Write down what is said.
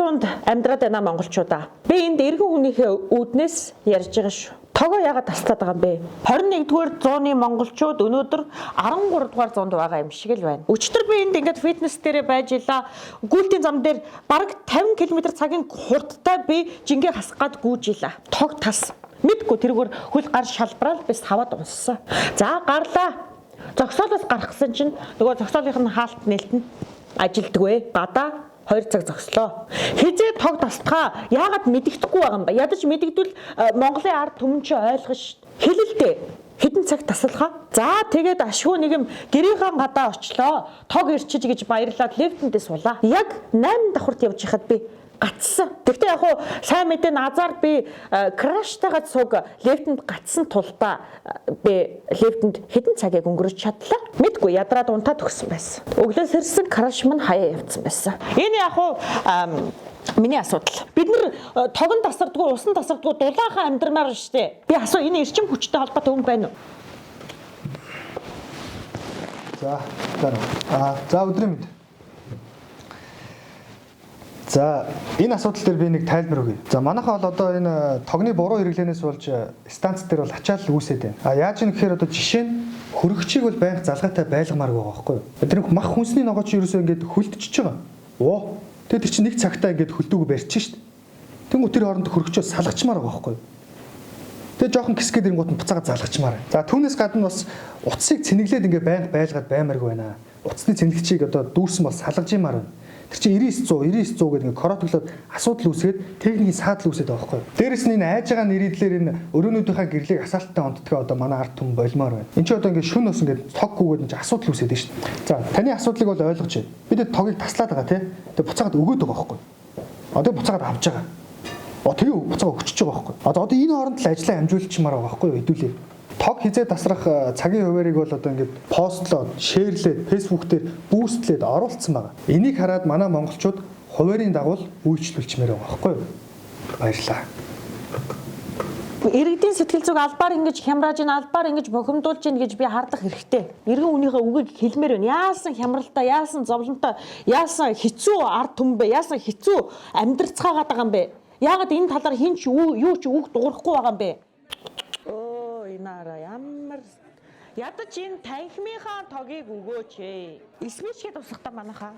зуунд амьдраад байна монголчуудаа. Би энд иргэн хүнийхээ үүднээс ярьж байгаа шүү. Тогоо яагаад таслаад байгаа юм бэ? 21-р зууны монголчууд өнөөдөр 13-р зуунд байгаа юм шиг л байна. Өчтөр би энд ингээд фитнес дээр байж илаа. Гүйлтийн зам дээр бараг 50 км цагийн хурдтай би жингээ хасах гад гүйж илаа. Тог тас. Мэдгүй тэргээр хөл гар шалбраал би саваад унссан. За гарлаа. Зогсоолоос гаргасан чинь нөгөө зогсоолынх нь хаалт нээлтэн ажилддаг гадаа 2 цаг зогслоо. Хизээ тог тастгаа яагаад мэддэхгүй байгаа юм ба? Ядаж мэддэгдвэл Монголын ард түмэн чи ойлгоно шүү. Хэлэлтэй. Хэдэн цаг тасалгаа. За тэгээд ашгүй нэг юм гэрийнхэн гадаа очлоо. Тог ирчиж гэж баярлаад лифтэндээ суулаа. Яг 8 давхурт явж хахад би гацсан. Тэгтээ яг хуу сайн мэдээ назаар би краштайгаа цуг лифтэнд гацсан тулдаа би лифтэнд хэдэн цагийг өнгөрөөж чадлаа. Мэдгүй ядраад унтаад өгсөн байсан. Өглөөс ирсэн краш мань хаяа явцсан байсан. Энэ яг хуу миний асуудал. Бид нар тогон тасардгүй, усан тасардгүй дулаахан амьдрмаар штэ. Би асуу энэ эрчим хүчтэй холбоотой хүн байна уу? За өдрийн мэнд. За энэ асуудал дээр би нэг тайлбар өгье. За манайхаа бол одоо энэ тогны буруу хэрэглэнээс болж станц дээр бол ачаал үүсээд байна. Яаж юм гэхээр одоо жишээ нь хөрөгчийг бол байнга залгаатай байлгамаар байгаа байхгүй юу? Тэр мах хүнсний ногоо чи ерөөсөө ингээд хөлдөж байгаа. Тэгээд тэр чинь нэг цагтаа ингээд хөлдөөг барьчих шүү дээ. Тэнгүү тэр хооронд хөрөгчөө салгачмаар байгаа байхгүй юу? Тэгээд жоохон кисгээд ирэнгууд нь буцаага залгачмаар. За түүнээс гадна бас утсыг цэнэглээд ингээд байнга байлгаад баймааргүй байна. Утасны цэнэглэгчийг одоо дүүрсэн бол салгаж юмар байна. Тэр чинь 9900 гэдэг ингээд коротглоод асуудал үүсгээд техникийн саадал үүсээд байгаа байхгүй юу. Дээрэс нь энэ айж байгаа нэрийдлэр энэ өрөөнүүдийнхаа гэрлийг асаалттай ондтгоо одоо манай ард түмэн болмоор байна. Энд чинь одоо ингээд шүн ус ингээд тог гүгээд энэ асуудал үүсээд байна шүү дээ. За таны асуудлыг бол ойлгож байна. Бид тогийг таслаад байгаа тий. Тэгээ буцаагаад өгөөд байгаа байхгүй юу. Одоо буцаагаад авч байгаа. Тэгээ буцаага өгчөж байгаа байхгүй юу. Одоо энэ хооронд л ажиллаа амжуулчмаар байгаа байхгүй юу хэдүүлээ. Тог хизээ тасрах цагийн хуваарийг бол одоо ингээд постлоод, шеэрлээд, фэйсбүүк дээр бүүстлээд оруулсан байгаа. Энийг хараад манай монголчууд хуваарийн дагуу үйлчлүүлчмээр байгаа байхгүй юу? Баярлалаа. Иргэдийн сэтгэл зүг албаар ингэж хямрааж ин албаар ингэж бохимдуулж ин гэж би хардах хэрэгтэй. Иргэн үнийхээ үгийг хэлмээр байна. Яасан хямралтай, яасан зовлонтой, яасан хэцүү ард түмэн бэ, яасан хэцүү амьдрцгаагаад байгаа юм бэ? Яагаад энэ талаар хин ч юу ч үг дуурахгүй байгаа юм бэ? Инара ямар ядаж энэ танхимынхаа тогийг өгөөч ээ. Эсмичгээд услахтаа манайхаа.